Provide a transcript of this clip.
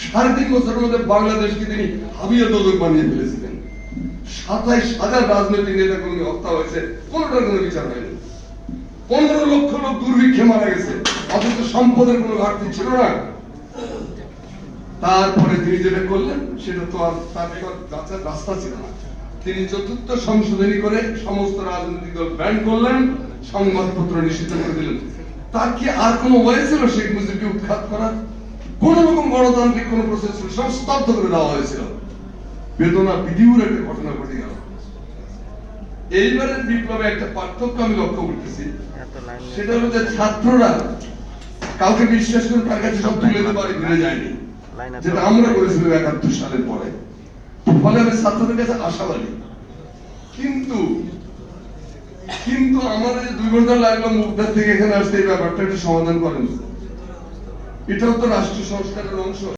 3.5 বছরের মধ্যে বাংলাদেশকে তিনি হাবিয়া দোজক বানিয়ে ফেলেছিলেন। 27,000 রাজনৈতিক নেতা কর্মী হত্যা হয়েছে, কোনটার কোনো বিচার হয়নি। 15 লক্ষ লোক দুর্ভিক্ষে মারা গেছে, অথচ সম্পদের কোনো ঘাটতি ছিল না। তারপরে তিনি যেটা করলেন সেটা তো আর তার যাচার রাস্তা ছিল না। তিনি 4র্থ সংশোধনী করে সমস্ত রাজনৈতিক দল ব্যান করলেন, সংবাদপত্র নিষিদ্ধ করে দিলেন। তার কি আর কোনো ওয়ে ছিল শেখ মুজিবকে উৎখাত করার? কোন রকম গণতান্ত্রিক কোন প্রসেস ছিল? সব স্তব্ধ করে দেওয়া হয়েছিল। বেদনা বিধিউর একটা ঘটনা ঘটে গেল। এইবারের বিপ্লবে একটা পার্থক্য আমি লক্ষ্য করতেছি, সেটা হলো যে ছাত্ররা কাউকে বিশ্বাস করে তার কাছে সব তুলে দিতে পারে ফিরে যায়নি, যেটা আমরা করেছিলাম 71 সালের পরে। ফলে আমি ছাত্রদের কাছে আশাবাদী। কিন্তু আমাদের 2 ঘন্টা লাগলো মুগদার থেকে এখানে আসতে, এই ব্যাপারটা একটু সমাধান করেন। এটাও তো রাষ্ট্র সংস্কারের অংশ।